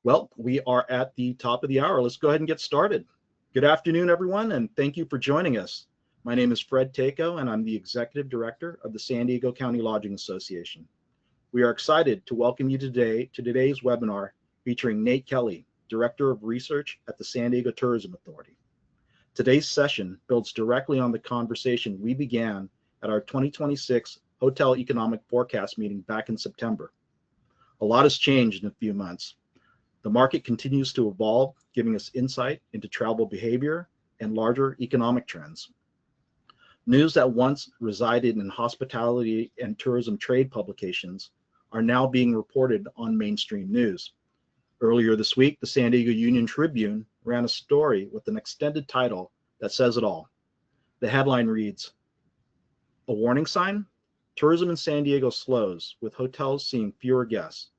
Well, we are at the top of the hour. Let's go ahead and get started. Good afternoon, everyone, and thank you for joining us. My name is Fred Takeo, and I'm the Executive Director of the San Diego County Lodging Association. We are excited to welcome you today to today's webinar featuring Nate Kelley, Director of Research at the San Diego Tourism Authority. Today's session builds directly on the conversation we began at our 2026 Hotel Economic Forecast meeting back in September. A lot has changed in a few months. The market continues to evolve, giving us insight into travel behavior and larger economic trends. News that once resided in hospitality and tourism trade publications are now being reported on mainstream news. Earlier this week, the San Diego Union Tribune ran a story with an extended title that says it all. The headline reads, "A warning sign? Tourism in San Diego slows, with hotels seeing fewer guests.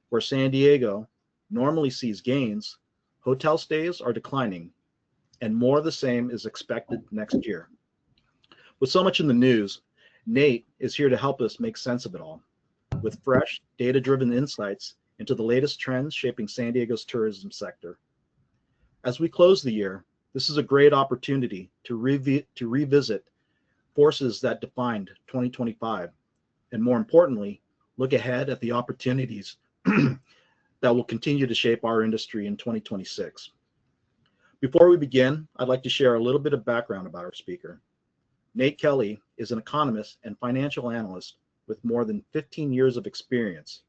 Where San Diego normally sees gains, hotel stays are declining, and more of the same is expected next year." With so much in the news, Nate is here to help us make sense of it all, with fresh, data-driven insights into the latest trends shaping San Diego's tourism sector. As we close the year, this is a great opportunity to revisit forces that defined 2025, and more importantly, look ahead at the opportunities that will continue to shape our industry in 2026. Before we begin, I'd like to share a little bit of background about our speaker. Nate Kelley is an economist and financial analyst with more than 15 years of experience.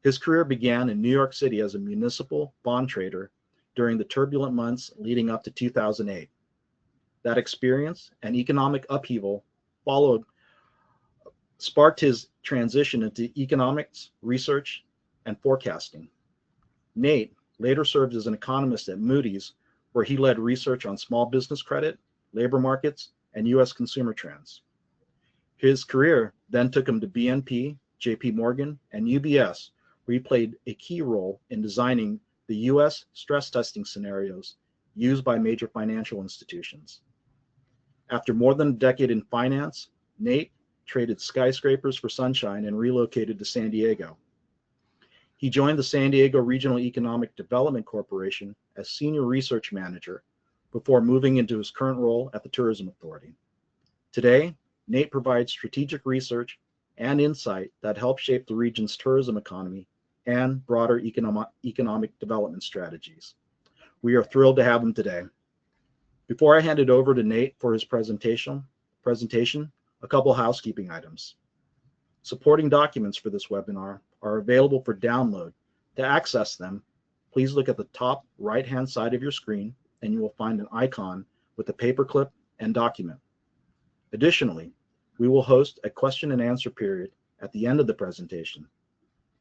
His career began in New York City as a municipal bond trader during the turbulent months leading up to 2008. That experience and economic upheaval sparked his transition into economics, research, and forecasting. Nate later served as an economist at Moody's, where he led research on small business credit, labor markets, and U.S. consumer trends. His career then took him to BNP, JP Morgan, and UBS, where he played a key role in designing the U.S. stress testing scenarios used by major financial institutions. After more than a decade in finance, Nate traded skyscrapers for sunshine and relocated to San Diego. He joined the San Diego Regional Economic Development Corporation as Senior Research Manager before moving into his current role at the Tourism Authority. Today, Nate provides strategic research and insight that help shape the region's tourism economy and broader economic development strategies. We are thrilled to have him today. Before I hand it over to Nate for his presentation, a couple housekeeping items. Supporting documents for this webinar are available for download. To access them, please look at the top right-hand side of your screen and you will find an icon with a paperclip and document. Additionally, we will host a question and answer period at the end of the presentation.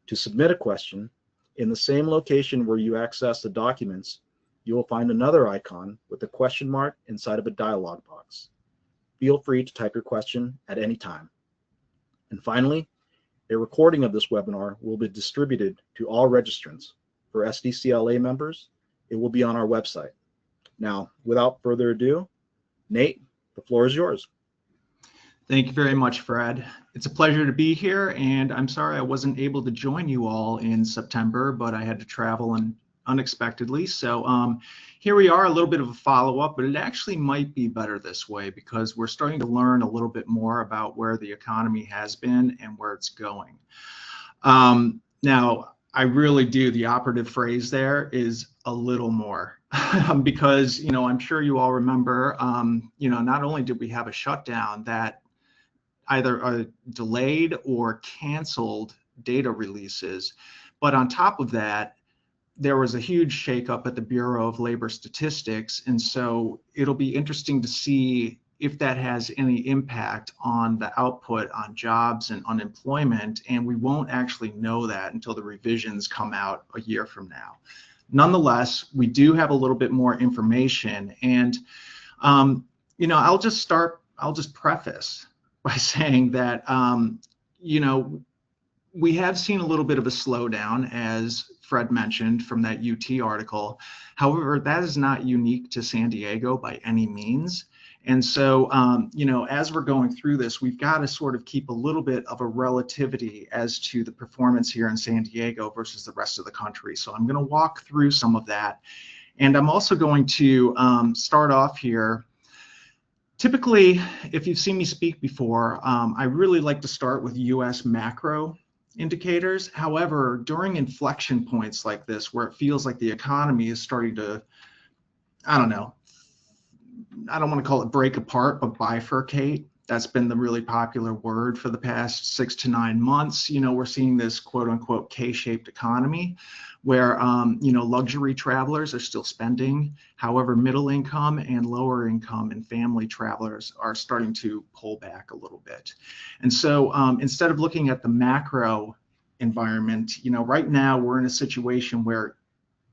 To submit a question, in the same location where you access the documents, you will find another icon with a question mark inside of a dialog box. Feel free to type your question at any time. And finally, a recording of this webinar will be distributed to all registrants. For SDCLA members, it will be on our website. Now, without further ado, Nate, the floor is yours. Thank you very much, Fred. It's a pleasure to be here, and I'm sorry I wasn't able to join you all in September, but I had to travel unexpectedly. So here we are, a little bit of a follow-up, but it actually might be better this way because we're starting to learn a little bit more about where the economy has been and where it's going. Now, I really do, the operative phrase there is a little more because, I'm sure you all remember, not only did we have a shutdown that either delayed or canceled data releases, but on top of that, there was a huge shakeup at the Bureau of Labor Statistics, and so it'll be interesting to see if that has any impact on the output on jobs and unemployment, and we won't actually know that until the revisions come out a year from now. Nonetheless, we do have a little bit more information, and I'll just preface by saying that we have seen a little bit of a slowdown, as Fred mentioned from that UT article. However, that is not unique to San Diego by any means. And so, as we're going through this, we've got to sort of keep a little bit of a relativity as to the performance here in San Diego versus the rest of the country. So I'm going to walk through some of that. And I'm also going to start off here. Typically, if you've seen me speak before, I really like to start with US macro indicators. However, during inflection points like this, where it feels like the economy is starting to, I don't want to call it break apart, but bifurcate. That's been the really popular word for the past 6 to 9 months. We're seeing this quote unquote K-shaped economy where, luxury travelers are still spending. However, middle income and lower income and family travelers are starting to pull back a little bit. And so instead of looking at the macro environment, right now we're in a situation where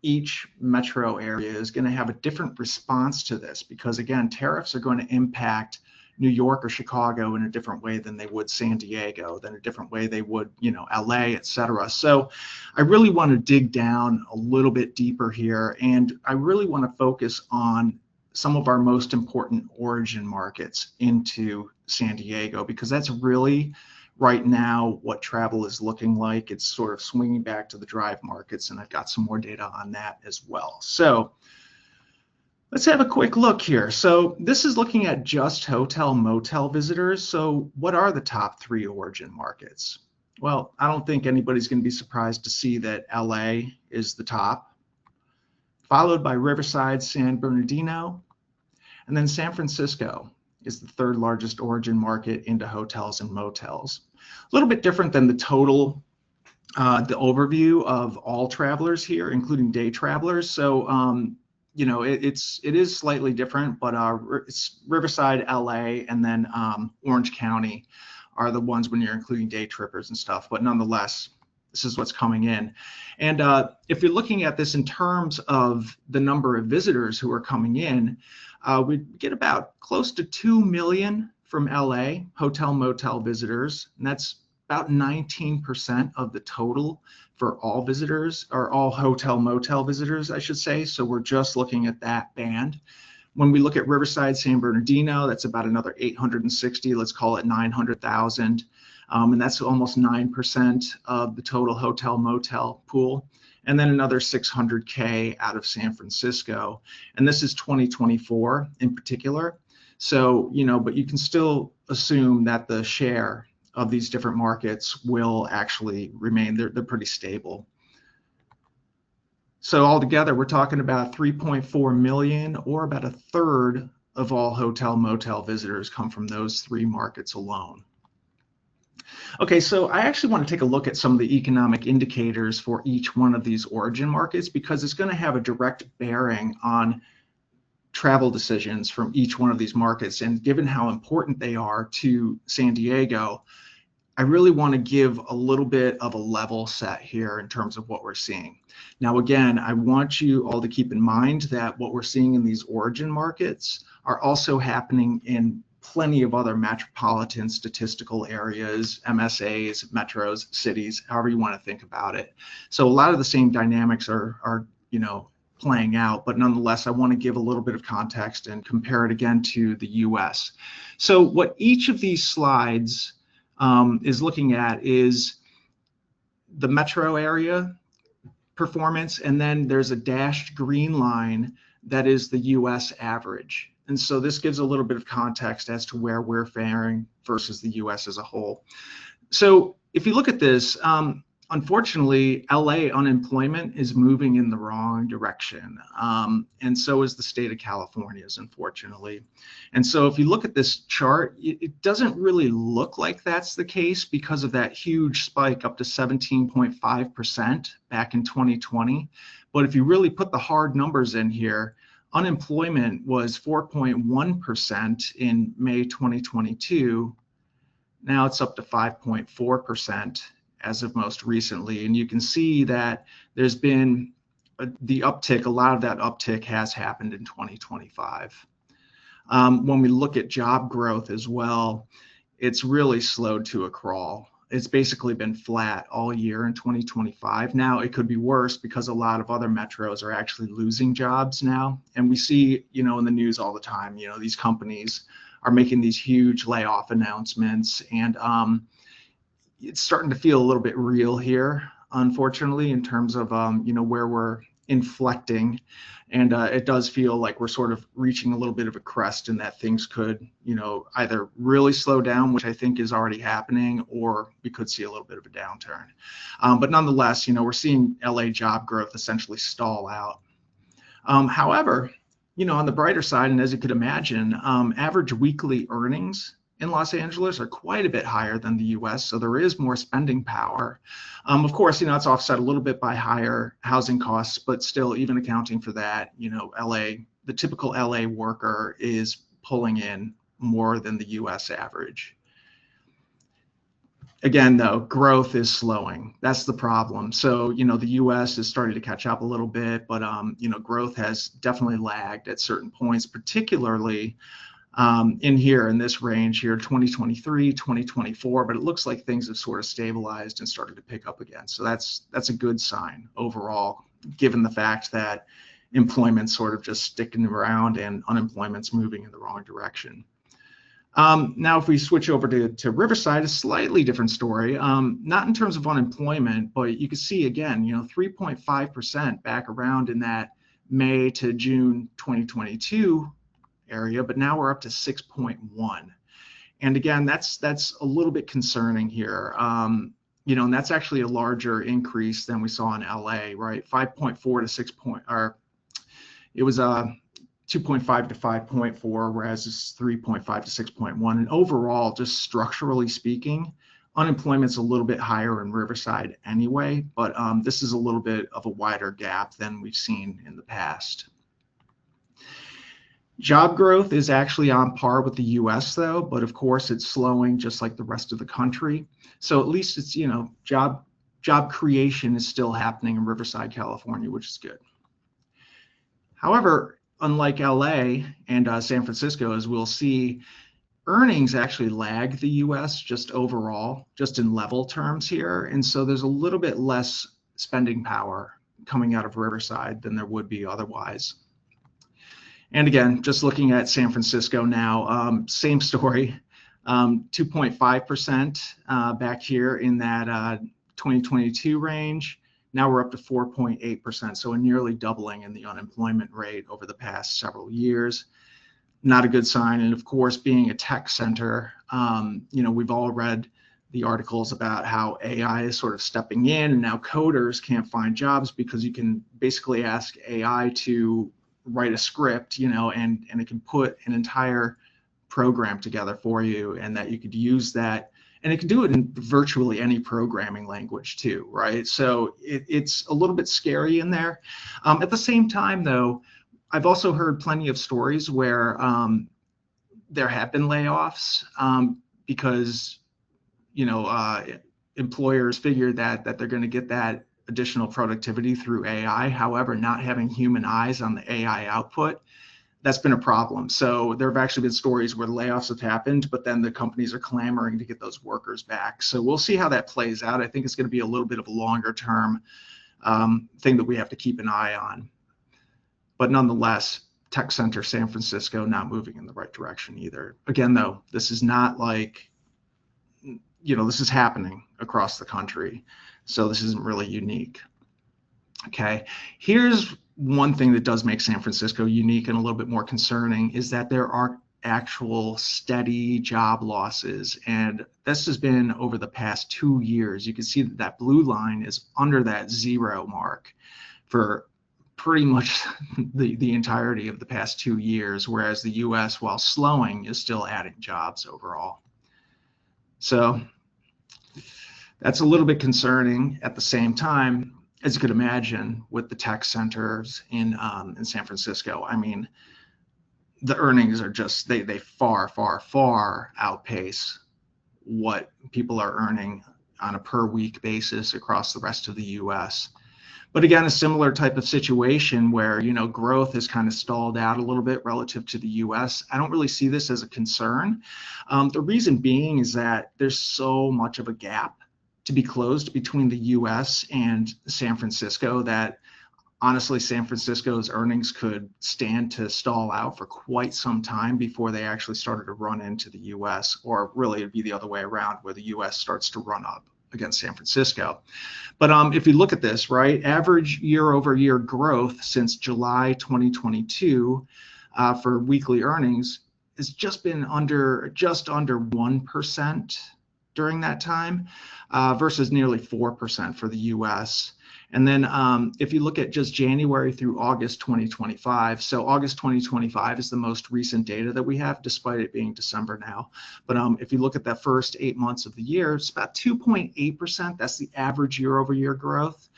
each metro area is going to have a different response to this because, again, tariffs are going to impact New York or Chicago in a different way than they would San Diego, than a different way they would, LA, et cetera. So I really want to dig down a little bit deeper here, and I really want to focus on some of our most important origin markets into San Diego, because that's really right now what travel is looking like. It's sort of swinging back to the drive markets, and I've got some more data on that as well. So let's have a quick look here. So this is looking at just hotel motel visitors. So what are the top 3 origin markets? Well, I don't think anybody's going to be surprised to see that LA is the top, followed by Riverside, San Bernardino, and then San Francisco is the 3rd largest origin market into hotels and motels. A little bit different than the total, the overview of all travelers here, including day travelers. So, it is slightly different, but it's Riverside, LA, and then Orange County are the ones when you're including day trippers and stuff. But nonetheless, this is what's coming in. And if you're looking at this in terms of the number of visitors who are coming in, we get about close to 2 million from LA, hotel motel visitors, and that's about 19% of the total for all visitors, or all hotel motel visitors, I should say. So we're just looking at that band. When we look at Riverside, San Bernardino, that's about another 860, let's call it 900,000. And that's almost 9% of the total hotel motel pool. And then another 600K out of San Francisco. And this is 2024 in particular. So, but you can still assume that the share of these different markets will actually remain, they're pretty stable. So altogether, we're talking about 3.4 million, or about 1/3 of all hotel motel visitors come from those 3 markets alone. Okay, so I actually want to take a look at some of the economic indicators for each one of these origin markets, because it's going to have a direct bearing on travel decisions from each one of these markets. And given how important they are to San Diego, I really want to give a little bit of a level set here in terms of what we're seeing. Now, again, I want you all to keep in mind that what we're seeing in these origin markets are also happening in plenty of other metropolitan statistical areas, MSAs, metros, cities, however you want to think about it. So a lot of the same dynamics are playing out, but nonetheless, I want to give a little bit of context and compare it again to the US. So what each of these slides is looking at is the metro area performance, and then there's a dashed green line that is the US average. And so this gives a little bit of context as to where we're faring versus the US as a whole. So if you look at this, unfortunately, LA unemployment is moving in the wrong direction. And so is the state of California's, unfortunately. And so if you look at this chart, it doesn't really look like that's the case because of that huge spike up to 17.5% back in 2020. But if you really put the hard numbers in here, unemployment was 4.1% in May 2022. Now it's up to 5.4% as of most recently. And you can see that there's been the uptick, a lot of that uptick has happened in 2025. When we look at job growth as well, it's really slowed to a crawl. it's basically been flat all year in 2025. Now it could be worse because a lot of other metros are actually losing jobs now. And we see, in the news all the time, these companies are making these huge layoff announcements, and it's starting to feel a little bit real here, unfortunately, in terms of, where we're inflecting. And it does feel like we're sort of reaching a little bit of a crest, and that things could, either really slow down, which I think is already happening, or we could see a little bit of a downturn. But nonetheless, we're seeing LA job growth essentially stall out. However, on the brighter side, and as you could imagine, average weekly earnings in Los Angeles are quite a bit higher than the US, so there is more spending power. Of course, it's offset a little bit by higher housing costs, but still, even accounting for that, the typical LA worker is pulling in more than the US average. Again, though, growth is slowing. That's the problem. So, the US is starting to catch up a little bit, but, growth has definitely lagged at certain points, particularly in this range here, 2023, 2024, but it looks like things have sort of stabilized and started to pick up again. So that's a good sign overall, given the fact that employment's sort of just sticking around and unemployment's moving in the wrong direction. Now, if we switch over to Riverside, a slightly different story, not in terms of unemployment, but you can see again, 3.5% back around in that May to June 2022 area, but now we're up to 6.1. And again, that's a little bit concerning here. And that's actually a larger increase than we saw in LA, right? 5.4 to 6 point, or it was 2.5 to 5.4, whereas it's 3.5 to 6.1. And overall, just structurally speaking, unemployment's a little bit higher in Riverside anyway, but this is a little bit of a wider gap than we've seen in the past. Job growth is actually on par with the US though, but of course it's slowing just like the rest of the country. So at least it's, job creation is still happening in Riverside, California, which is good. However, unlike LA and San Francisco, as we'll see, earnings actually lag the US just overall, just in level terms here. And so there's a little bit less spending power coming out of Riverside than there would be otherwise. And again, just looking at San Francisco now, same story, 2.5% back here in that 2022 range. Now we're up to 4.8%, so a nearly doubling in the unemployment rate over the past several years. Not a good sign. And of course, being a tech center, we've all read the articles about how AI is sort of stepping in, and now coders can't find jobs because you can basically ask AI to write a script, and it can put an entire program together for you, and that you could use that, and it can do it in virtually any programming language too, right? So it's a little bit scary in there. At the same time, though, I've also heard plenty of stories where there have been layoffs because employers figure that they're going to get that additional productivity through AI. However, not having human eyes on the AI output, that's been a problem. So there have actually been stories where layoffs have happened, but then the companies are clamoring to get those workers back. So we'll see how that plays out. I think it's going to be a little bit of a longer term thing that we have to keep an eye on. But nonetheless, tech center San Francisco not moving in the right direction either. Again, though, this is not like, this is happening across the country. So this isn't really unique. Okay, here's one thing that does make San Francisco unique and a little bit more concerning is that there are actual steady job losses. And this has been over the past 2 years. You can see that that blue line is under that 0 mark for pretty much the entirety of the past 2 years, whereas the US, while slowing, is still adding jobs overall. So that's a little bit concerning. At the same time, as you could imagine, with the tech centers in San Francisco, I mean, the earnings are just, they far, far, far outpace what people are earning on a per week basis across the rest of the US. But again, a similar type of situation where, growth has kind of stalled out a little bit relative to the US. I don't really see this as a concern. The reason being is that there's so much of a gap to be closed between the US and San Francisco that honestly, San Francisco's earnings could stand to stall out for quite some time before they actually started to run into the US, or really it'd be the other way around where the US starts to run up against San Francisco. But if you look at this, right, average year-over-year growth since July 2022 for weekly earnings has just been just under 1% during that time versus nearly 4% for the US. And then if you look at just January through August 2025, so August 2025 is the most recent data that we have, despite it being December now. But if you look at that first 8 months of the year, it's about 2.8%. That's the average year-over-year growth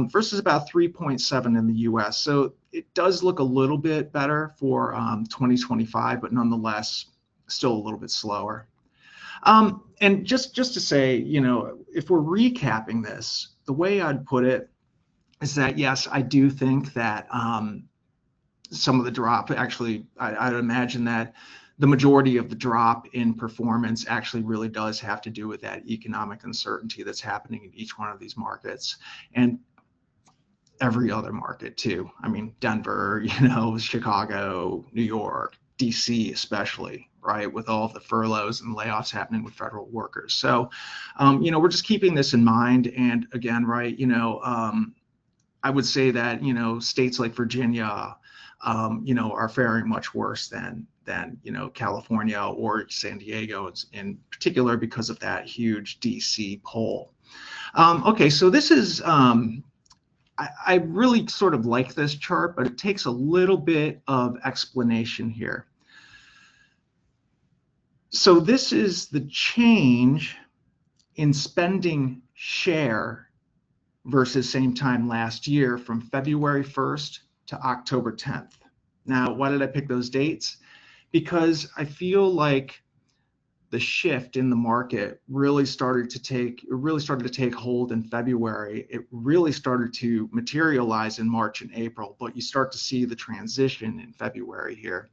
versus about 3.7 in the US. So it does look a little bit better for 2025, but nonetheless, still a little bit slower. And just to say, you know, if we're recapping this, the way I'd put it is that, yes, I do think that some of the drop, actually, I'd imagine that the majority of the drop in performance actually really does have to do with that economic uncertainty that's happening in each one of these markets and every other market too. I mean, Denver, you know, Chicago, New York, DC especially, right, with all of the furloughs and layoffs happening with federal workers. So, you know, we're just keeping this in mind. And again, right, you know, I would say that, you know, states like Virginia, you know, are faring much worse than you know, California or San Diego in particular because of that huge DC poll. Okay, so this is, I really sort of like this chart, but it takes a little bit of explanation here. So this is the change in spending share versus same time last year from February 1st to October 10th. Now, why did I pick those dates? Because I feel like the shift in the market really started to take hold in February. It really started to materialize in March and April, but you start to see the transition in February here.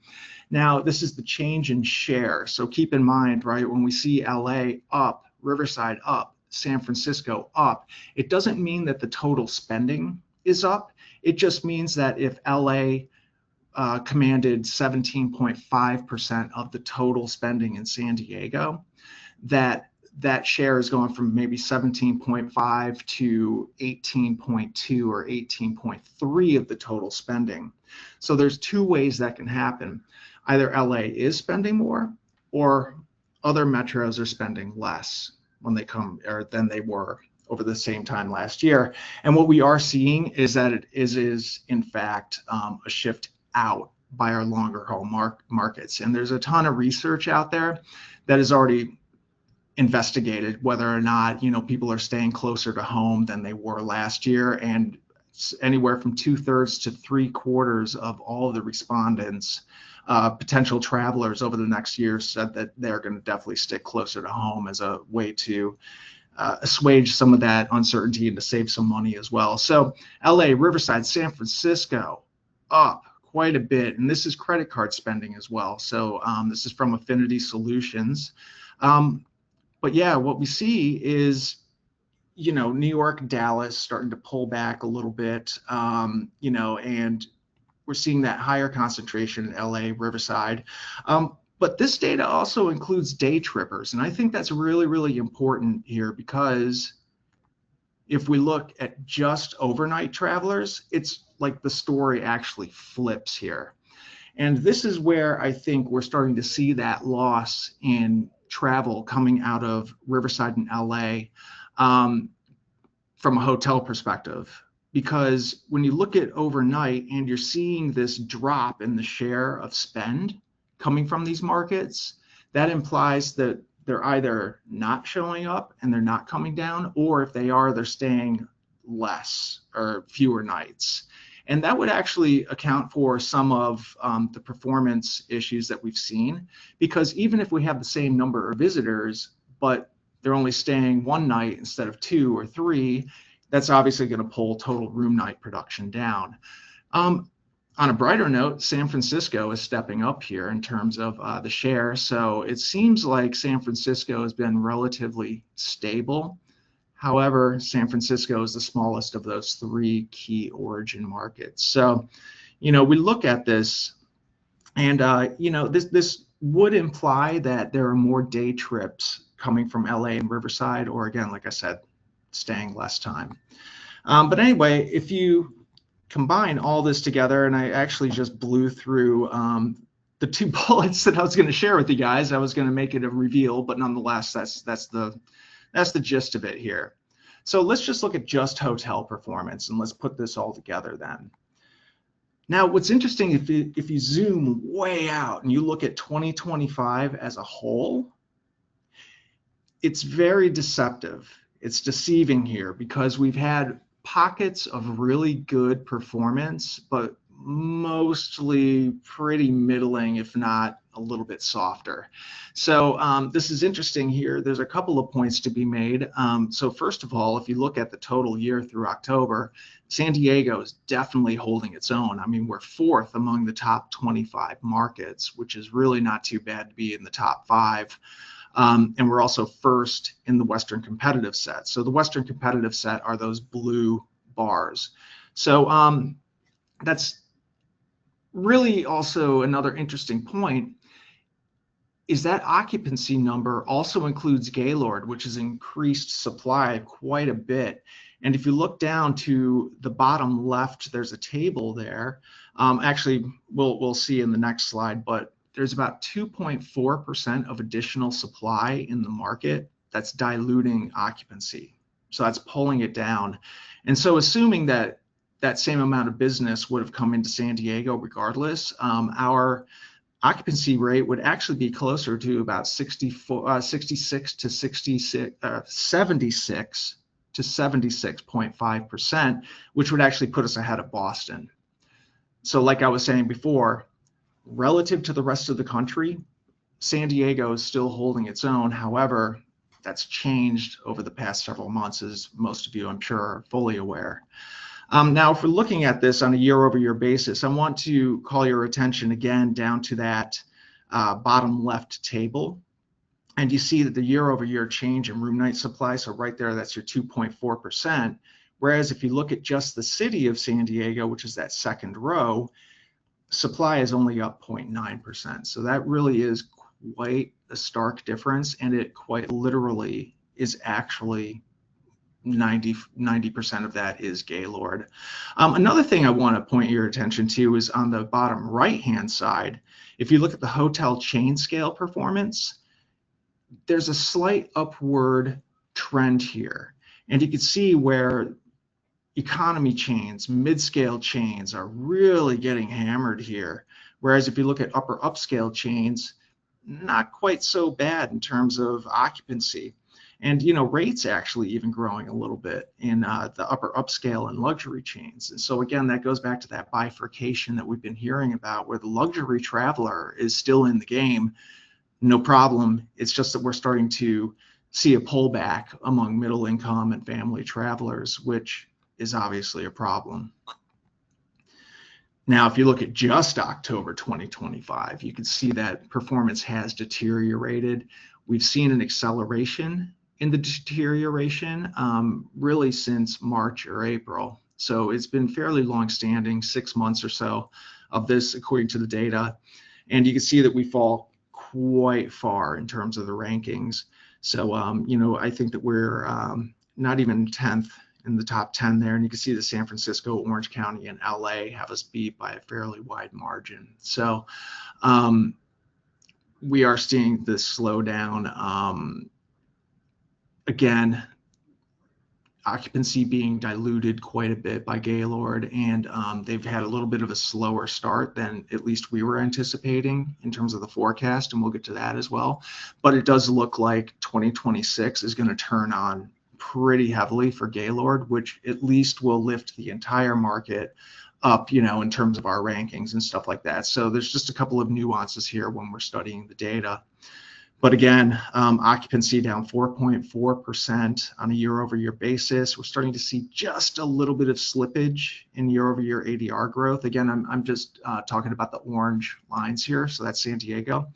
Now, this is the change in share. So keep in mind, right, when we see LA up, Riverside up, San Francisco up, it doesn't mean that the total spending is up. It just means that if LA commanded 17.5% of the total spending in San Diego, that share is going from maybe 17.5 to 18.2 or 18.3 of the total spending. So there's two ways that can happen. Either LA is spending more or other metros are spending less when they come or than they were over the same time last year. And what we are seeing is that it is in fact a shift out by our longer haul markets. And there's a ton of research out there that has already investigated whether or not, you know, people are staying closer to home than they were last year. And anywhere from 2/3 to 3/4 of all of the respondents, potential travelers over the next year, said that they're going to definitely stick closer to home as a way to assuage some of that uncertainty and to save some money as well. So LA, Riverside, San Francisco up quite a bit, and this is credit card spending as well. So this is from Affinity Solutions. But yeah, what we see is, you know, New York, Dallas starting to pull back a little bit, you know, and we're seeing that higher concentration in LA, Riverside. But this data also includes day trippers, and I think that's really, really important here because if we look at just overnight travelers, it's like the story actually flips here. And this is where I think we're starting to see that loss in travel coming out of Riverside and LA from a hotel perspective. Because when you look at overnight and you're seeing this drop in the share of spend coming from these markets, that implies that they're either not showing up and they're not coming down, or if they are, they're staying less or fewer nights. And that would actually account for some of the performance issues that we've seen, because even if we have the same number of visitors, but they're only staying one night instead of 2 or 3, that's obviously going to pull total room night production down. On a brighter note, San Francisco is stepping up here in terms of the share. So it seems like San Francisco has been relatively stable However, San Francisco is the smallest of those three key origin markets. So, we look at this, and this would imply that there are more day trips coming from LA and Riverside, or again, like I said, staying less time. But anyway, if you combine all this together, and I actually just blew through the two bullets that I was going to share with you guys. I was going to make it a reveal, but nonetheless, that's the gist of it here. So let's just look at just hotel performance, and let's put this all together then. Now, what's interesting, if you zoom way out and you look at 2025 as a whole, it's very deceptive. It's deceiving here because we've had pockets of really good performance, but mostly pretty middling, if not a little bit softer. So this is interesting here. There's a couple of points to be made. So first of all, if you look at the total year through October, San Diego is definitely holding its own. I mean, we're fourth among the top 25 markets, which is really not too bad to be in the top 5. And we're also first in the Western competitive set. So the Western competitive set are those blue bars. So that's really also another interesting point, is that occupancy number also includes Gaylord, which has increased supply quite a bit. And if you look down to the bottom left, there's a table there. Actually, we'll see in the next slide, but there's about 2.4% of additional supply in the market that's diluting occupancy. So that's pulling it down. And so assuming that that same amount of business would have come into San Diego regardless, our occupancy rate would actually be closer to about 66 to 76 to 76.5%, which would actually put us ahead of Boston. So like I was saying before, relative to the rest of the country, San Diego is still holding its own. However, that's changed over the past several months, as most of you, I'm sure, are fully aware. Now, if we're looking at this on a year-over-year basis, I want to call your attention again down to that bottom left table. And you see that the year-over-year change in room night supply, so right there, that's your 2.4%. Whereas if you look at just the city of San Diego, which is that second row, supply is only up 0.9%. So that really is quite a stark difference, and it quite literally is actually 90% of that is Gaylord. Another thing I want to point your attention to is on the bottom right-hand side. If you look at the hotel chain scale performance, there's a slight upward trend here. And you can see where economy chains, mid-scale chains are really getting hammered here. Whereas if you look at upper upscale chains, not quite so bad in terms of occupancy. And, rates actually even growing a little bit in the upper upscale and luxury chains. And so again, that goes back to that bifurcation that we've been hearing about, where the luxury traveler is still in the game, no problem. It's just that we're starting to see a pullback among middle income and family travelers, which is obviously a problem. Now, if you look at just October 2025, you can see that performance has deteriorated. We've seen an acceleration in the deterioration really since March or April. So it's been fairly long-standing, 6 months or so of this, according to the data. And you can see that we fall quite far in terms of the rankings. So, I think that we're not even 10th in the top 10 there. And you can see that San Francisco, Orange County, and LA have us beat by a fairly wide margin. So we are seeing this slowdown. Again, occupancy being diluted quite a bit by Gaylord, and they've had a little bit of a slower start than at least we were anticipating in terms of the forecast, and we'll get to that as well. But it does look like 2026 is going to turn on pretty heavily for Gaylord, which at least will lift the entire market up, in terms of our rankings and stuff like that. So there's just a couple of nuances here when we're studying the data. But again, occupancy down 4.4% on a year-over-year basis. We're starting to see just a little bit of slippage in year-over-year ADR growth. Again, I'm just talking about the orange lines here. So that's San Diego.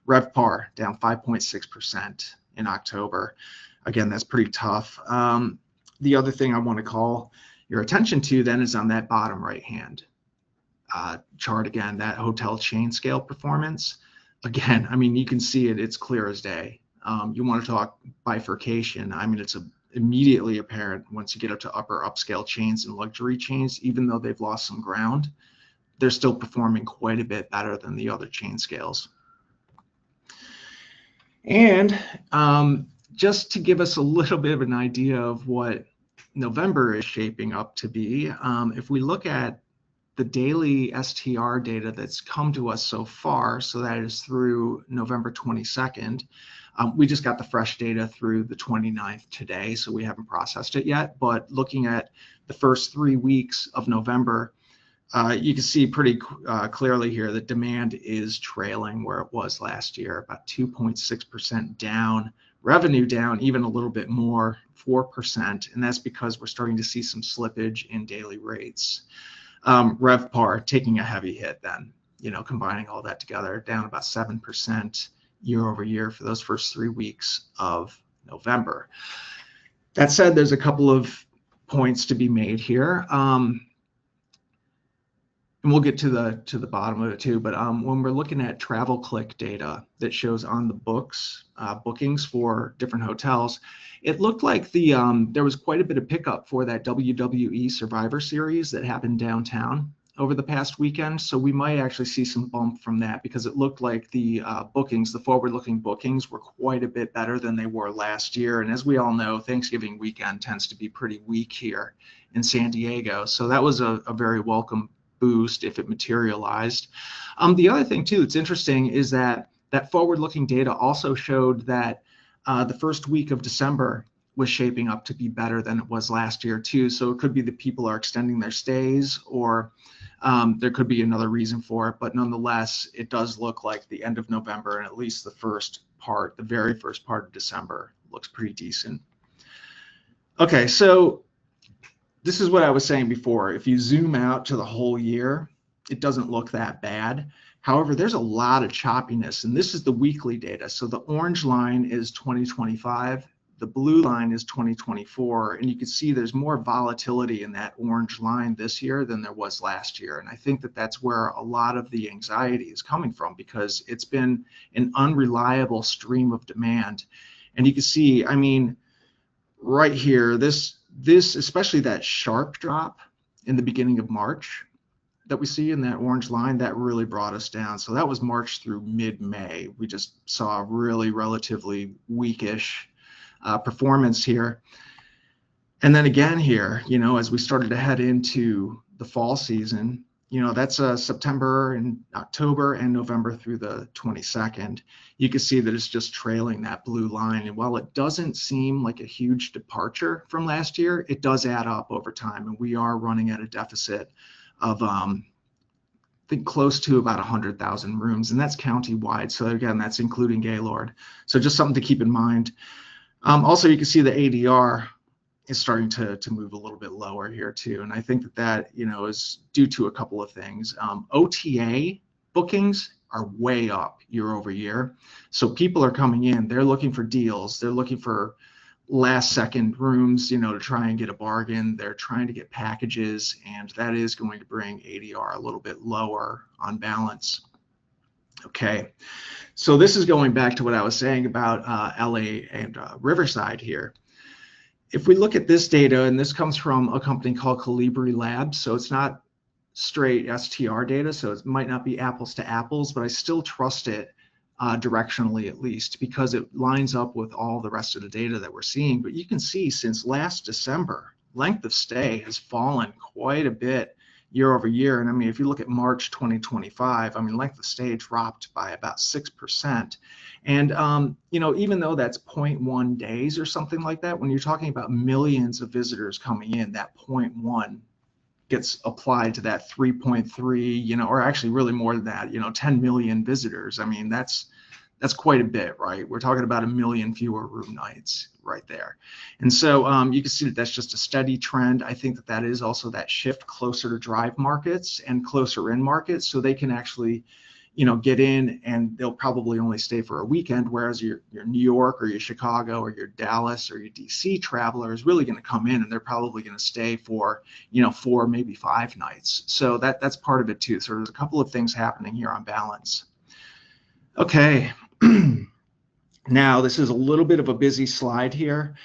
RevPAR down 5.6% in October. again, that's pretty tough. The other thing I want to call your attention to then is on that bottom right hand chart again, that hotel chain scale performance. Again, I mean, you can see it, it's clear as day. You want to talk bifurcation. I mean, it's immediately apparent once you get up to upper upscale chains and luxury chains, even though they've lost some ground, they're still performing quite a bit better than the other chain scales. And just to give us a little bit of an idea of what November is shaping up to be, if we look at the daily STR data that's come to us so far, so that is through November 22nd, we just got the fresh data through the 29th today, so we haven't processed it yet, but looking at the first 3 weeks of November, you can see pretty clearly here that demand is trailing where it was last year, about 2.6% down, revenue down even a little bit more, 4%, and that's because we're starting to see some slippage in daily rates. RevPAR taking a heavy hit then, combining all that together, down about 7% year over year for those first 3 weeks of November. That said, there's a couple of points to be made here. And we'll get to the bottom of it too, but when we're looking at travel click data that shows on the books, bookings for different hotels, it looked like there was quite a bit of pickup for that WWE Survivor Series that happened downtown over the past weekend. So we might actually see some bump from that because it looked like the bookings, the forward-looking bookings, were quite a bit better than they were last year. And as we all know, Thanksgiving weekend tends to be pretty weak here in San Diego. So that was a very welcome boost if it materialized. The other thing too that's interesting is that forward-looking data also showed that the first week of December was shaping up to be better than it was last year too. So it could be that people are extending their stays, or there could be another reason for it. But nonetheless, it does look like the end of November and at least the very first part of December looks pretty decent. Okay, so this is what I was saying before. If you zoom out to the whole year, it doesn't look that bad. However, there's a lot of choppiness, and this is the weekly data. So the orange line is 2025, the blue line is 2024, and you can see there's more volatility in that orange line this year than there was last year. And I think that that's where a lot of the anxiety is coming from, because it's been an unreliable stream of demand. And you can see, I mean, right here, this especially that sharp drop in the beginning of March that we see in that orange line, that really brought us down. So that was March through mid-May. We just saw a really relatively weakish performance here. And then again here, as we started to head into the fall season, that's September and October and November through the 22nd. You can see that it's just trailing that blue line. And while it doesn't seem like a huge departure from last year, it does add up over time. And we are running at a deficit of, I think, close to about 100,000 rooms. And that's county-wide. So again, that's including Gaylord. So just something to keep in mind. Also, you can see the ADR is starting to move a little bit lower here too. And I think that is due to a couple of things. OTA bookings are way up year over year. So people are coming in, they're looking for deals. They're looking for last second rooms, to try and get a bargain. They're trying to get packages, and that is going to bring ADR a little bit lower on balance. Okay, so this is going back to what I was saying about LA and Riverside here. If we look at this data, and this comes from a company called Calibri Labs, so it's not straight STR data, so it might not be apples to apples, but I still trust it directionally at least, because it lines up with all the rest of the data that we're seeing. But you can see since last December, length of stay has fallen quite a bit year over year. And I mean, if you look at March 2025, I mean, length of stay dropped by about 6%. And, even though that's 0.1 days or something like that, when you're talking about millions of visitors coming in, that 0.1 gets applied to that 3.3, or actually really more than that, 10 million visitors. I mean, that's quite a bit, right? We're talking about 1 million fewer room nights right there. And so you can see that that's just a steady trend. I think that is also that shift closer to drive markets and closer in markets, so they can actually, get in and they'll probably only stay for a weekend, whereas your New York or your Chicago or your Dallas or your DC traveler is really going to come in and they're probably going to stay for 4, maybe 5 nights. So that's part of it too. So there's a couple of things happening here on balance. Okay. Now this is a little bit of a busy slide here.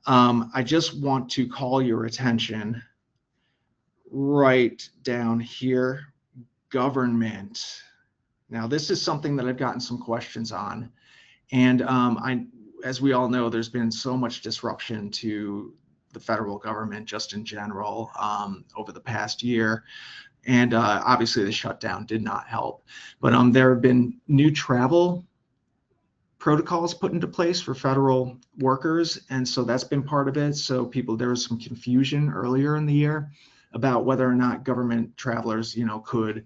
I just want to call your attention right down here, government. Now, this is something that I've gotten some questions on. And as we all know, there's been so much disruption to the federal government just in general over the past year. And obviously the shutdown did not help. But there have been new travel protocols put into place for federal workers. And so that's been part of it. So there was some confusion earlier in the year about whether or not government travelers, could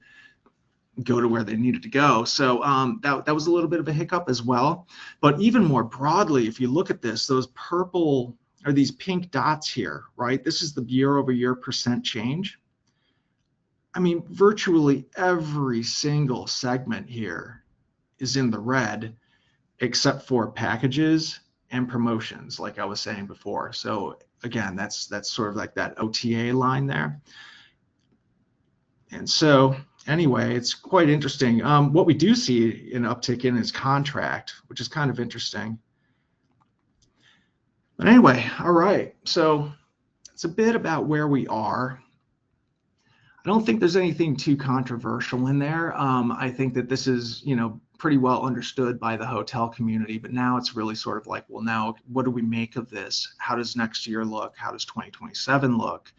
go to where they needed to go. So that was a little bit of a hiccup as well. But even more broadly, if you look at this, those purple or these pink dots here, right? This is the year-over-year percent change. I mean, virtually every single segment here is in the red, except for packages and promotions, like I was saying before. So again, that's sort of like that OTA line there. And so anyway, it's quite interesting. What we do see an uptick in is contract, which is kind of interesting. But anyway, all right. So it's a bit about where we are. I don't think there's anything too controversial in there. I think that this is, pretty well understood by the hotel community, but now it's really sort of like, well, now what do we make of this? How does next year look? How does 2027 look?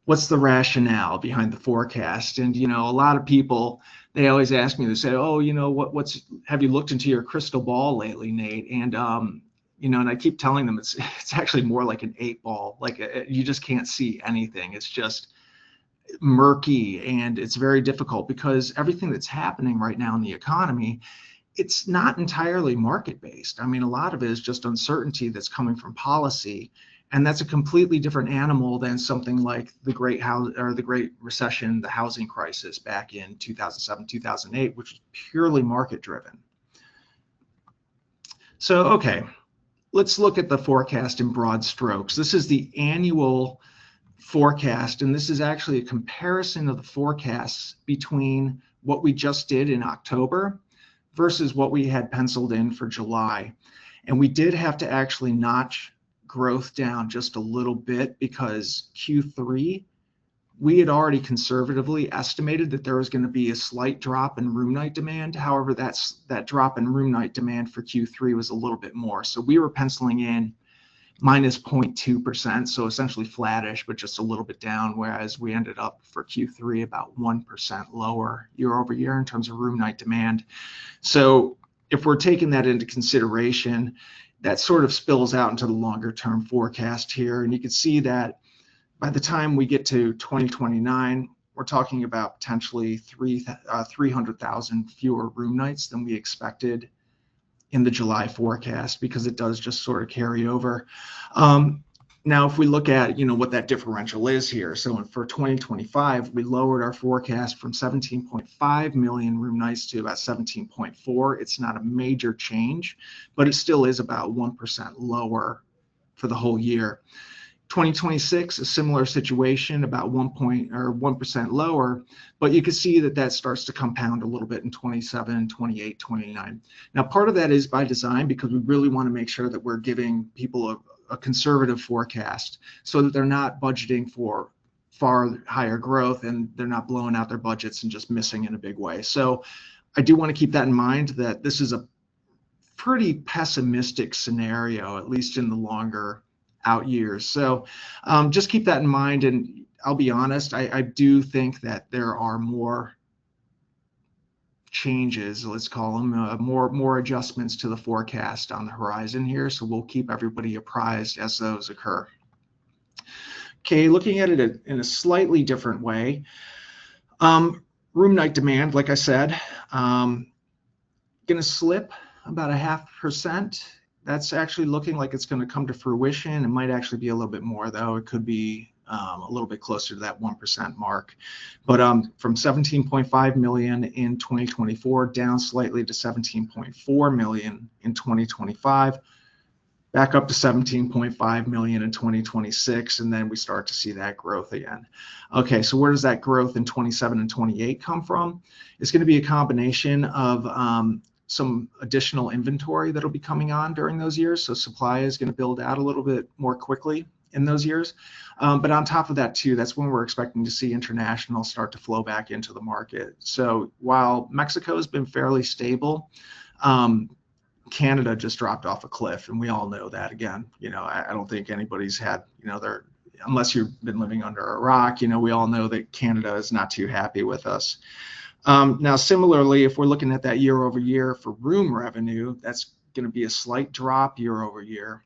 What's the rationale behind the forecast? And, a lot of people, they always ask me, they say, oh, have you looked into your crystal ball lately, Nate? And, and I keep telling them it's actually more like an 8 ball. Like you just can't see anything. It's just murky and it's very difficult because everything that's happening right now in the economy, it's not entirely market-based. I mean, a lot of it is just uncertainty that's coming from policy. And that's a completely different animal than something like the Great Recession, the housing crisis back in 2007, 2008, which was purely market driven. So, okay, let's look at the forecast in broad strokes. This is the annual forecast, and this is actually a comparison of the forecasts between what we just did in October versus what we had penciled in for July. And we did have to actually notch growth down just a little bit because Q3, we had already conservatively estimated that there was going to be a slight drop in room night demand. However, that drop in room night demand for Q3 was a little bit more. So we were penciling in minus 0.2%, so essentially flattish, but just a little bit down, whereas we ended up for Q3 about 1% lower year over year in terms of room night demand. So if we're taking that into consideration, that sort of spills out into the longer term forecast here. And you can see that by the time we get to 2029, we're talking about potentially 300,000 fewer room nights than we expected in the July forecast, because it does just sort of carry over. Now, if we look at, what that differential is here. So for 2025, we lowered our forecast from 17.5 million room nights to about 17.4. It's not a major change, but it still is about 1% lower for the whole year. 2026, a similar situation, about 1% lower, but you can see that starts to compound a little bit in 27, 28, 29. Now, part of that is by design because we really want to make sure that we're giving people a conservative forecast so that they're not budgeting for far higher growth and they're not blowing out their budgets and just missing in a big way. So I do want to keep that in mind, that this is a pretty pessimistic scenario, at least in the longer out years. So just keep that in mind. And I'll be honest, I do think that there are more changes, let's call them, more adjustments to the forecast on the horizon here. So we'll keep everybody apprised as those occur. Okay, looking at it in a slightly different way. Room night demand, like I said, going to slip about 0.5%. That's actually looking like it's going to come to fruition. It might actually be a little bit more, though. It could be a little bit closer to that 1% mark. But from 17.5 million in 2024 down slightly to 17.4 million in 2025, back up to 17.5 million in 2026, and then we start to see that growth again. Okay, so where does that growth in 27 and 28 come from? It's going to be a combination of some additional inventory that'll be coming on during those years. So supply is going to build out a little bit more quickly in those years. But on top of that too, that's when we're expecting to see international start to flow back into the market. So while Mexico has been fairly stable, Canada just dropped off a cliff, and we all know that. Again, I don't think anybody's had, unless you've been living under a rock, we all know that Canada is not too happy with us. Now, similarly, if we're looking at that year over year for room revenue, that's going to be a slight drop year over year.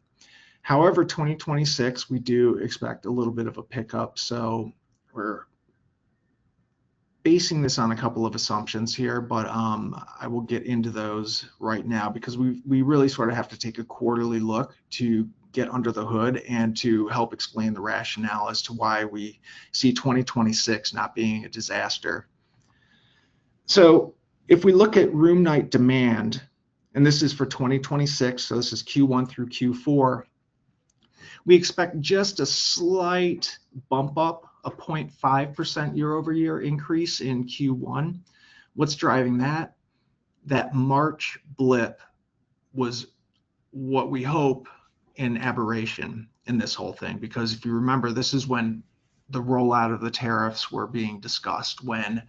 However, 2026, we do expect a little bit of a pickup. So we're basing this on a couple of assumptions here, but I will get into those right now because we really sort of have to take a quarterly look to get under the hood and to help explain the rationale as to why we see 2026 not being a disaster. So if we look at room night demand, and this is for 2026, so this is Q1 through Q4, we expect just a slight bump up, a 0.5% year over year increase in Q1. What's driving that? That March blip was what we hope an aberration in this whole thing, because if you remember, this is when the rollout of the tariffs were being discussed, when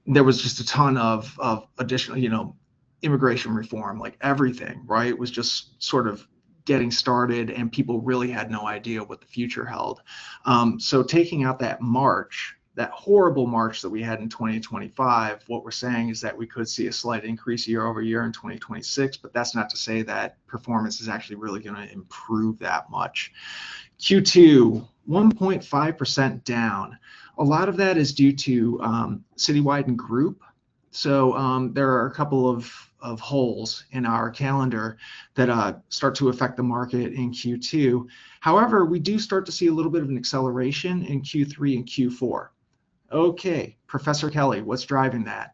there was just a ton of additional, immigration reform, like everything, right? It was just sort of getting started and people really had no idea what the future held. So taking out that March, that horrible March that we had in 2025, what we're saying is that we could see a slight increase year over year in 2026, but that's not to say that performance is actually really going to improve that much. Q2, 1.5% down. A lot of that is due to citywide and group. So there are a couple of holes in our calendar that start to affect the market in Q2. However, we do start to see a little bit of an acceleration in Q3 and Q4. Okay, Professor Kelley, what's driving that?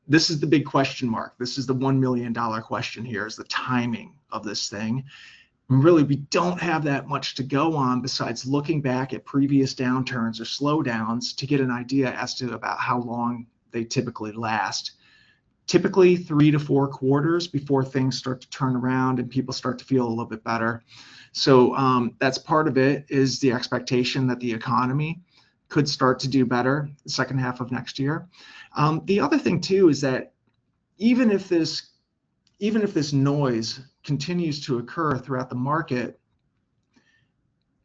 This is the big question mark. This is the $1 million question here, is the timing of this thing. And really, we don't have that much to go on besides looking back at previous downturns or slowdowns to get an idea as to about how long they typically last. Typically 3 to 4 quarters before things start to turn around and people start to feel a little bit better. So that's part of it, is the expectation that the economy could start to do better the second half of next year. The other thing too is that even if this noise continues to occur throughout the market,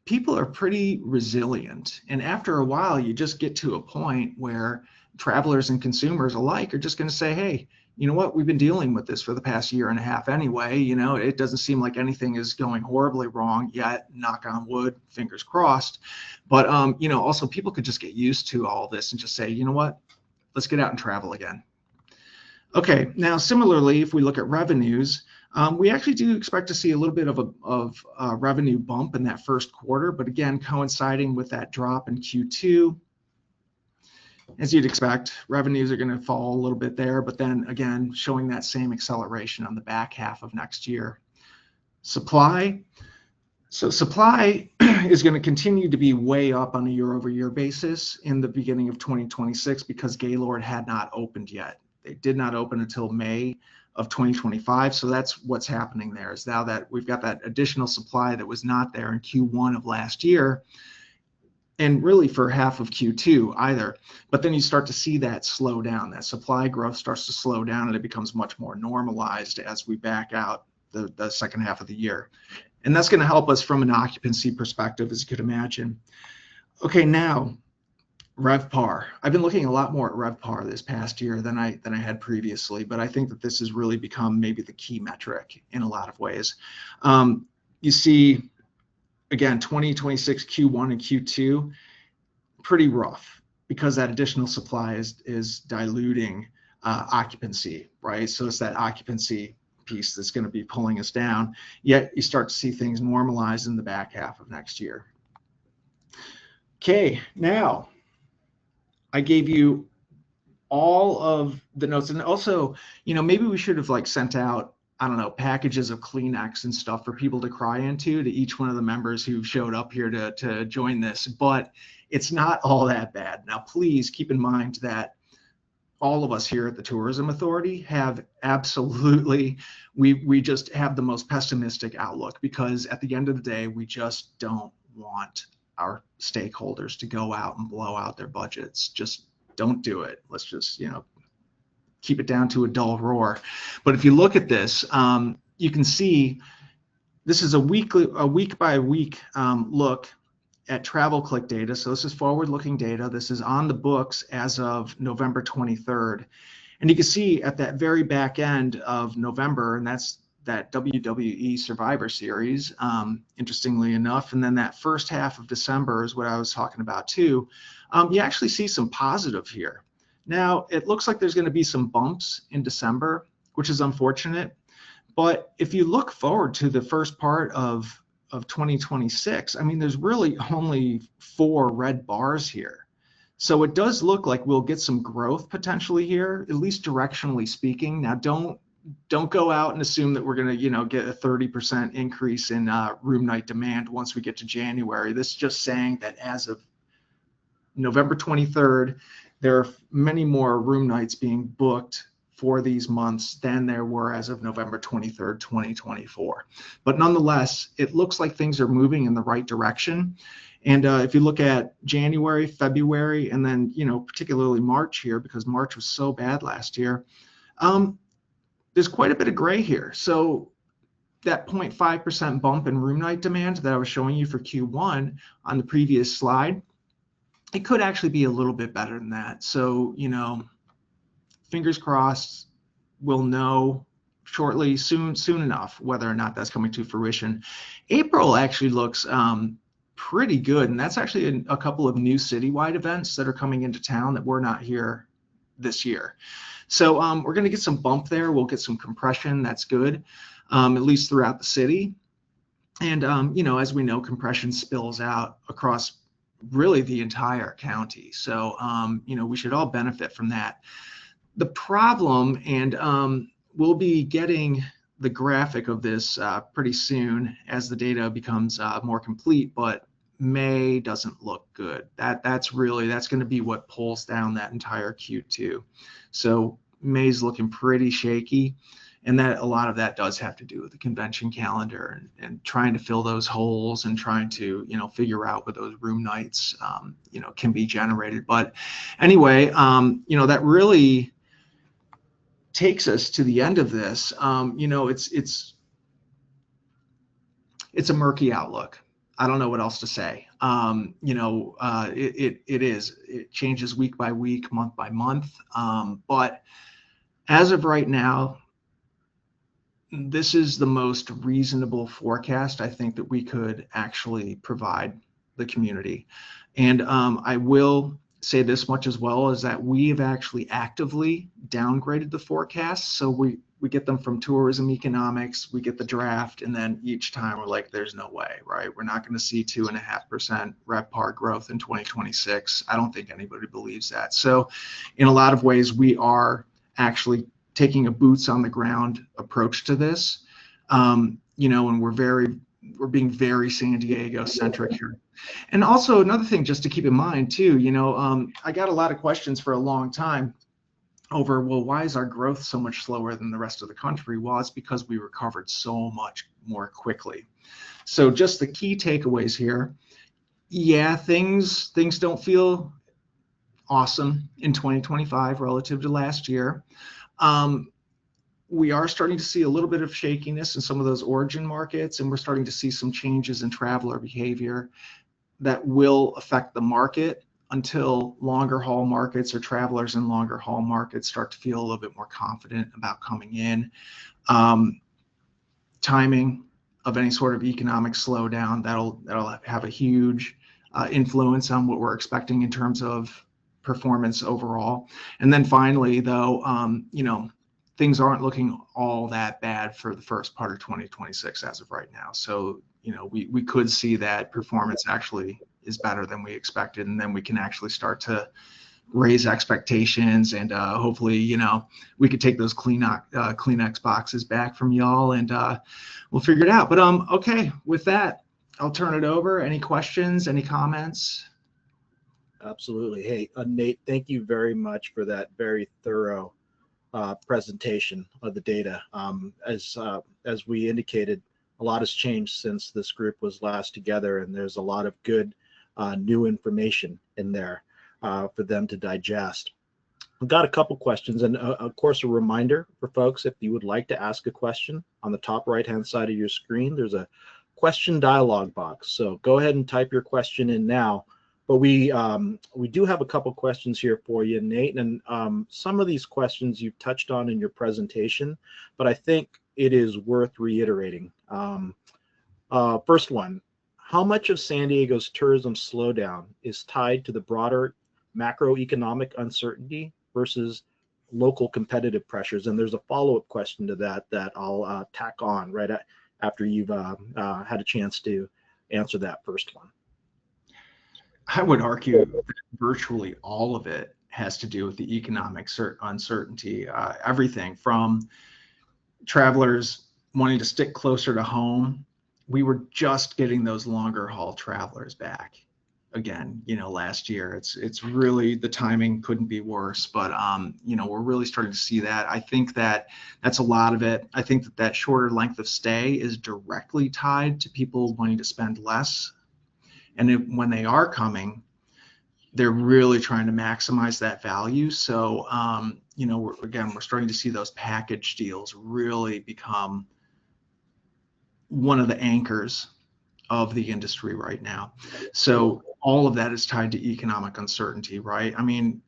people are pretty resilient. And after a while, you just get to a point where travelers and consumers alike are just going to say, hey, you know what, we've been dealing with this for the past year and a half anyway. It doesn't seem like anything is going horribly wrong yet, knock on wood, fingers crossed. But also people could just get used to all this and just say, you know what, let's get out and travel again. Okay, now similarly, if we look at revenues, we actually do expect to see a little bit of a revenue bump in that first quarter, but again, coinciding with that drop in Q2. As you'd expect, revenues are going to fall a little bit there, but then again, showing that same acceleration on the back half of next year. Supply. So supply is going to continue to be way up on a year over year basis in the beginning of 2026 because Gaylord had not opened yet. They did not open until May of 2025. So that's what's happening there, is now that we've got that additional supply that was not there in Q1 of last year, and really for half of Q2 either. But then you start to see that slow down. That supply growth starts to slow down and it becomes much more normalized as we back out the second half of the year. And that's going to help us from an occupancy perspective, as you could imagine. Okay, now RevPAR. I've been looking a lot more at RevPAR this past year than I had previously, but I think that this has really become maybe the key metric in a lot of ways. You see, again, 2026 Q1 and Q2, pretty rough because that additional supply is diluting occupancy, right? So it's that occupancy piece that's going to be pulling us down. Yet you start to see things normalize in the back half of next year. Okay, now I gave you all of the notes, and also, maybe we should have like sent out, I don't know, packages of Kleenex and stuff for people to cry into to each one of the members who showed up here to join this, but it's not all that bad. Now, please keep in mind that all of us here at the Tourism Authority have absolutely, we just have the most pessimistic outlook, because at the end of the day, we just don't want our stakeholders to go out and blow out their budgets. Just don't do it. Let's just, keep it down to a dull roar. But if you look at this, you can see this is a week by week look at travel click data. So this is forward-looking data. This is on the books as of November 23rd. And you can see at that very back end of November, and that's that WWE Survivor Series, interestingly enough. And then that first half of December is what I was talking about too. You actually see some positive here. Now, it looks like there's going to be some bumps in December, which is unfortunate. But if you look forward to the first part of 2026, I mean, there's really only 4 red bars here. So it does look like we'll get some growth potentially here, at least directionally speaking. Now, don't go out and assume that we're going to, get a 30% increase in room night demand once we get to January. This is just saying that as of November 23rd, there are many more room nights being booked for these months than there were as of November 23rd, 2024. But nonetheless, it looks like things are moving in the right direction. And if you look at January, February, and then, particularly March here, because March was so bad last year, there's quite a bit of gray here. So that 0.5% bump in room night demand that I was showing you for Q1 on the previous slide, it could actually be a little bit better than that. So, fingers crossed, we'll know shortly, soon enough, whether or not that's coming to fruition. April actually looks pretty good, and that's actually a couple of new citywide events that are coming into town that were not here this year. So we're going to get some bump there. We'll get some compression. That's good, at least throughout the city. And as we know, compression spills out across really the entire county. So we should all benefit from that. The problem, and we'll be getting the graphic of this pretty soon as the data becomes more complete, but May doesn't look good. That's going to be what pulls down that entire Q2. So May's looking pretty shaky, and that a lot of that does have to do with the convention calendar and trying to fill those holes and trying to figure out what those room nights can be generated. But anyway, that really takes us to the end of this. It's a murky outlook. I don't know what else to say. It changes week by week, month by month. But as of right now, this is the most reasonable forecast I think that we could actually provide the community. And I will say this much as well, is that we have actually actively downgraded the forecasts. So we get them from tourism economics, we get the draft, and then each time we're like, there's no way, right? We're not going to see 2.5% RevPAR growth in 2026. I don't think anybody believes that. So in a lot of ways, we are actually taking a boots on the ground approach to this. And we're being very San Diego centric here. And also another thing just to keep in mind too, I got a lot of questions for a long time over, well, why is our growth so much slower than the rest of the country? Well, it's because we recovered so much more quickly. So just the key takeaways here. Yeah, things don't feel awesome in 2025 relative to last year. We are starting to see a little bit of shakiness in some of those origin markets, and we're starting to see some changes in traveler behavior that will affect the market until longer haul markets or travelers in longer haul markets start to feel a little bit more confident about coming in. Timing of any sort of economic slowdown, that'll have a huge influence on what we're expecting in terms of performance overall. And then finally, though, things aren't looking all that bad for the first part of 2026 as of right now. So, we could see that performance actually is better than we expected, and then we can actually start to raise expectations, and hopefully, we could take those Kleenex boxes back from y'all, and we'll figure it out. But okay, with that, I'll turn it over. Any questions? Any comments? Absolutely. Hey, Nate, thank you very much for that very thorough presentation of the data. As we indicated, a lot has changed since this group was last together, and there's a lot of good new information in there for them to digest. I've got a couple questions, and of course, a reminder for folks, if you would like to ask a question, on the top right-hand side of your screen, there's a question dialog box. So go ahead and type your question in now. But we do have a couple questions here for you, Nate, and some of these questions you've touched on in your presentation, but I think it is worth reiterating. First one, how much of San Diego's tourism slowdown is tied to the broader macroeconomic uncertainty versus local competitive pressures? And there's a follow-up question to that I'll tack on right after you've had a chance to answer that first one. I would argue that virtually all of it has to do with the economic uncertainty. Everything from travelers wanting to stick closer to home. We were just getting those longer haul travelers back again, last year. It's really, the timing couldn't be worse, but we're really starting to see that. I think that's a lot of it. I think that shorter length of stay is directly tied to people wanting to spend less. And when they are coming, they're really trying to maximize that value. So, we're starting to see those package deals really become one of the anchors of the industry right now. So all of that is tied to economic uncertainty, right? I mean,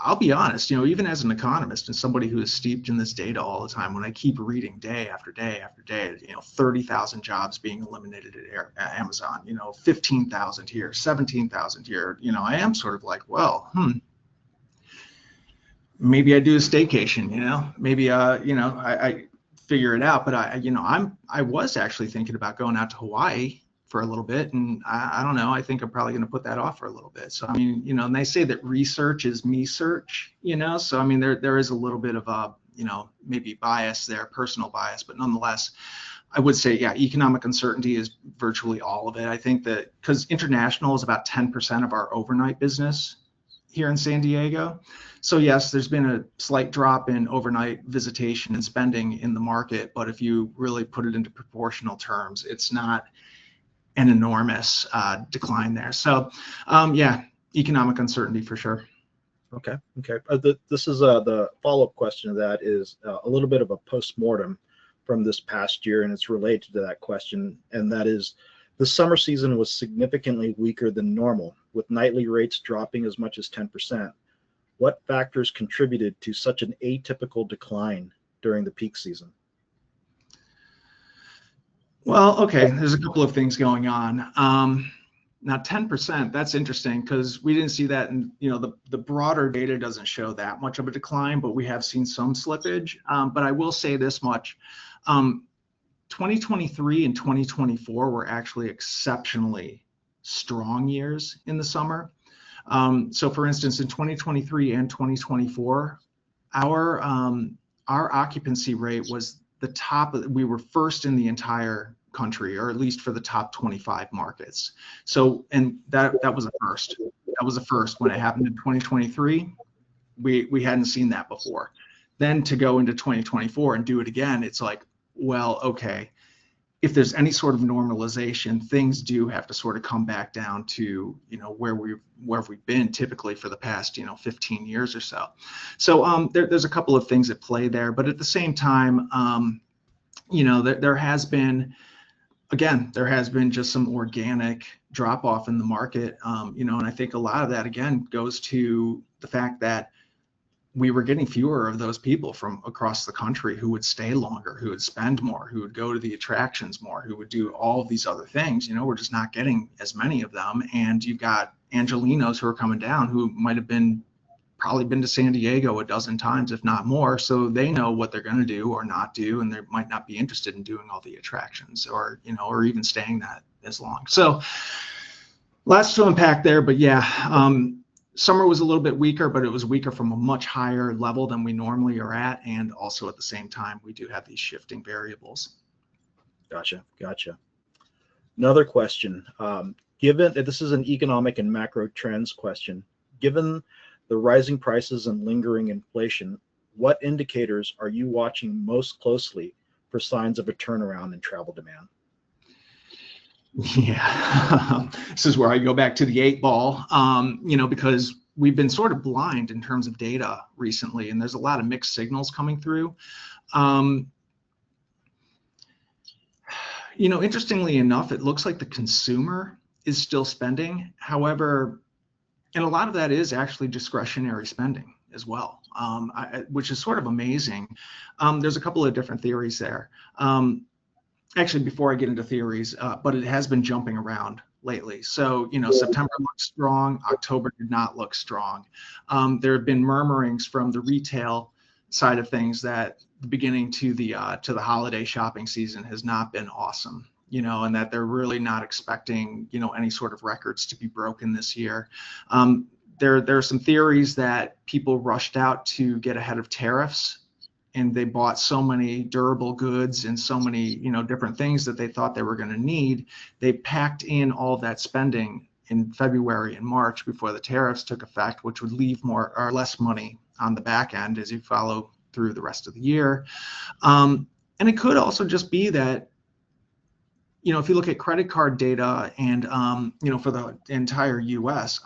I'll be honest, even as an economist and somebody who is steeped in this data all the time, when I keep reading day after day after day, 30,000 jobs being eliminated at Amazon, 15,000 here, 17,000 here, I am sort of like, well, maybe I do a staycation, maybe, I figure it out. But I was actually thinking about going out to Hawaii for a little bit, and I don't know, I think I'm probably going to put that off for a little bit. So I mean, and they say that research is me search, so I mean, there is a little bit of a maybe bias there, personal bias, but nonetheless, I would say, yeah, economic uncertainty is virtually all of it. I think that because international is about 10% of our overnight business here in San Diego. So yes, there's been a slight drop in overnight visitation and spending in the market, but if you really put it into proportional terms, it's not an enormous decline there. So yeah, economic uncertainty for sure. Okay. This is the follow-up question to that is a little bit of a post-mortem from this past year, and it's related to that question, and that is, the summer season was significantly weaker than normal, with nightly rates dropping as much as 10%. What factors contributed to such an atypical decline during the peak season? Well, okay, there's a couple of things going on. Now 10%, that's interesting because we didn't see that, and the broader data doesn't show that much of a decline, but we have seen some slippage. But I will say this much. 2023 and 2024 were actually exceptionally strong years in the summer. So for instance, in 2023 and 2024, our occupancy rate was the top. We were first in the entire country, or at least for the top 25 markets. So, and that was a first. That was a first when it happened in 2023. We hadn't seen that before. Then to go into 2024 and do it again, it's like, well, okay, if there's any sort of normalization, things do have to sort of come back down to, where we've been typically for the past, 15 years or so. So there's a couple of things at play there, but at the same time, there has been just some organic drop off in the market, and I think a lot of that again goes to the fact that we were getting fewer of those people from across the country who would stay longer, who would spend more, who would go to the attractions more, who would do all of these other things. We're just not getting as many of them. And you've got Angelinos who are coming down who might have probably been to San Diego a dozen times, if not more. So they know what they're going to do or not do, and they might not be interested in doing all the attractions or even staying that as long. So Lots to unpack there, but yeah, summer was a little bit weaker, but it was weaker from a much higher level than we normally are at. And also at the same time, we do have these shifting variables. Gotcha. Another question. Given this is an economic and macro trends question, given the rising prices and lingering inflation, what indicators are you watching most closely for signs of a turnaround in travel demand? Yeah, this is where I go back to the 8 ball, because we've been sort of blind in terms of data recently, and there's a lot of mixed signals coming through. Interestingly enough, it looks like the consumer is still spending. However, and a lot of that is actually discretionary spending as well, which is sort of amazing. There's a couple of different theories there. Actually, before I get into theories, but it has been jumping around lately. So, September looks strong, October did not look strong. There have been murmurings from the retail side of things that the beginning to the holiday shopping season has not been awesome, and that they're really not expecting, any sort of records to be broken this year. There are some theories that people rushed out to get ahead of tariffs, and they bought so many durable goods and so many, different things that they thought they were going to need. They packed in all of that spending in February and March before the tariffs took effect, which would leave more or less money on the back end as you follow through the rest of the year. And it could also just be that, if you look at credit card data and, for the entire US,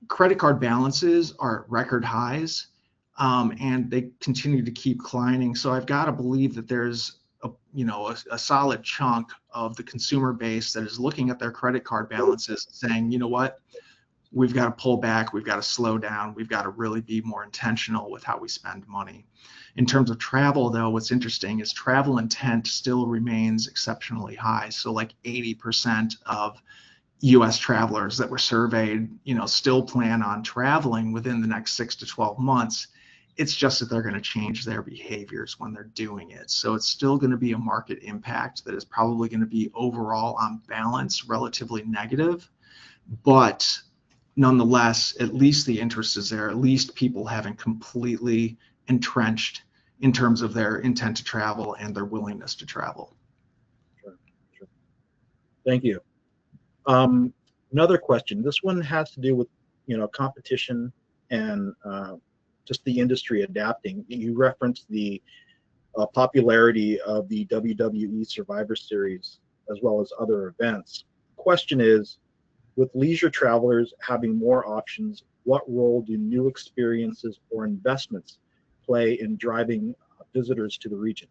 credit card balances are at record highs. And they continue to keep climbing. So I've got to believe that there's a solid chunk of the consumer base that is looking at their credit card balances saying, you know what, we've got to pull back, we've got to slow down, we've got to really be more intentional with how we spend money. In terms of travel, though, what's interesting is travel intent still remains exceptionally high. So like 80% of US travelers that were surveyed, still plan on traveling within the next 6 to 12 months. It's just that they're going to change their behaviors when they're doing it. So it's still going to be a market impact that is probably going to be overall on balance relatively negative. But nonetheless, at least the interest is there. At least people haven't completely entrenched in terms of their intent to travel and their willingness to travel. Sure. Thank you. Another question. This one has to do with, competition and just the industry adapting. You referenced the popularity of the WWE Survivor Series as well as other events. Question is, with leisure travelers having more options, what role do new experiences or investments play in driving visitors to the region?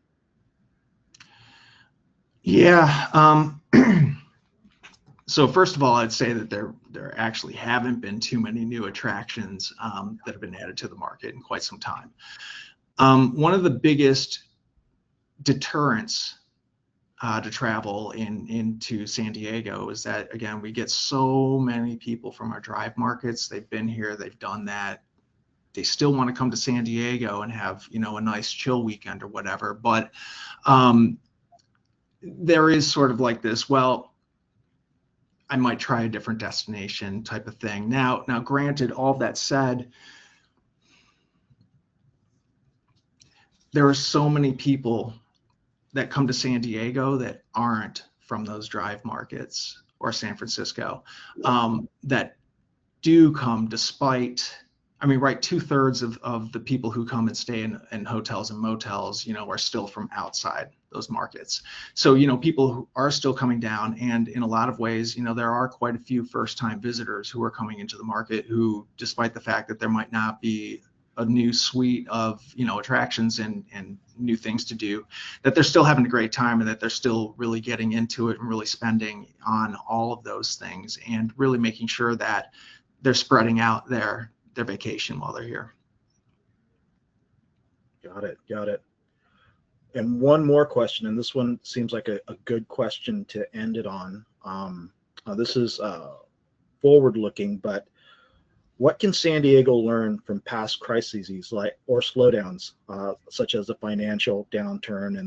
Yeah. So first of all, I'd say that there actually haven't been too many new attractions that have been added to the market in quite some time. One of the biggest deterrents to travel into San Diego is that, again, we get so many people from our drive markets. They've been here, they've done that. They still want to come to San Diego and have, a nice chill weekend or whatever. But there is sort of like this, well, I might try a different destination type of thing. Now, granted, all that said, there are so many people that come to San Diego that aren't from those drive markets or San Francisco, that do come despite, right, 2/3 of the people who come and stay in hotels and motels, are still from outside those markets. So, people who are still coming down, and in a lot of ways, there are quite a few first-time visitors who are coming into the market who, despite the fact that there might not be a new suite of, attractions and new things to do, that they're still having a great time and that they're still really getting into it and really spending on all of those things and really making sure that they're spreading out their vacation while they're here. Got it. And one more question, and this one seems like a good question to end it on. This is forward-looking, but what can San Diego learn from past crises or slowdowns, such as the financial downturn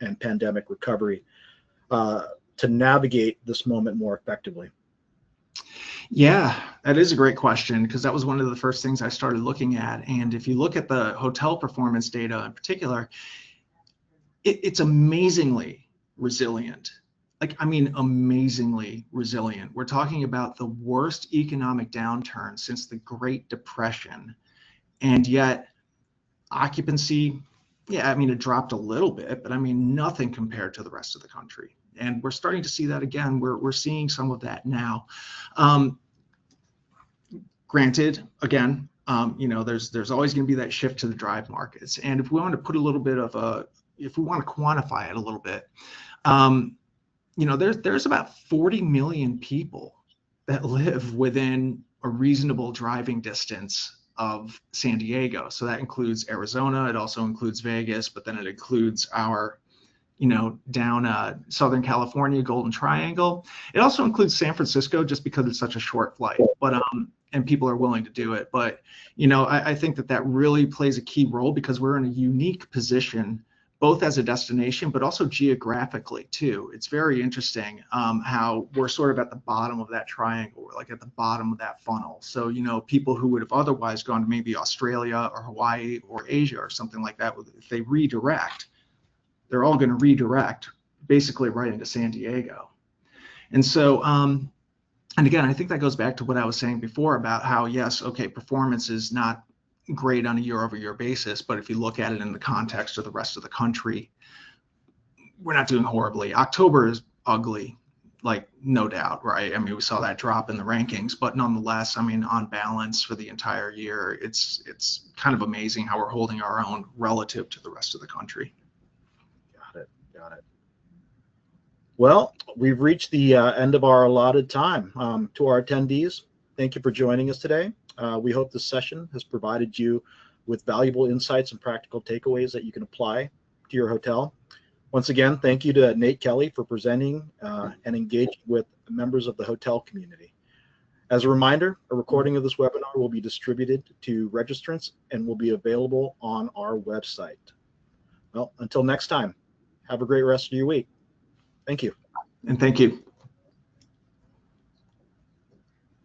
and pandemic recovery, to navigate this moment more effectively? Yeah, that is a great question because that was one of the first things I started looking at. And if you look at the hotel performance data in particular, it's amazingly resilient. Like, I mean, amazingly resilient. We're talking about the worst economic downturn since the Great Depression. And yet, occupancy, yeah, I mean, it dropped a little bit, but I mean, nothing compared to the rest of the country. And we're starting to see that again. We're seeing some of that now. Um, Granted, again, there's always going to be that shift to the drive markets. And if we want to put a little bit of if we want to quantify it a little bit, there's about 40 million people that live within a reasonable driving distance of San Diego. So that includes Arizona. It also includes Vegas, but then it includes our, down Southern California, Golden Triangle. It also includes San Francisco just because it's such a short flight, but and people are willing to do it. But, I think that really plays a key role because we're in a unique position both as a destination, but also geographically too. It's very interesting how we're sort of at the bottom of that triangle. We're like at the bottom of that funnel. So, people who would have otherwise gone to maybe Australia or Hawaii or Asia or something like that, if they redirect, they're all going to redirect basically right into San Diego. And so, and again, I think that goes back to what I was saying before about how, yes, okay, performance is not great on a year-over-year basis, but if you look at it in the context of the rest of the country, we're not doing horribly. October is ugly, like no doubt, right? I mean, we saw that drop in the rankings, but nonetheless, I mean, on balance for the entire year, it's kind of amazing how we're holding our own relative to the rest of the country. Got it. Well, we've reached the end of our allotted time. To our attendees, thank you for joining us today. We hope this session has provided you with valuable insights and practical takeaways that you can apply to your hotel. Once again, thank you to Nate Kelley for presenting and engaging with members of the hotel community. As a reminder, a recording of this webinar will be distributed to registrants and will be available on our website. Well, until next time, have a great rest of your week. Thank you. And thank you.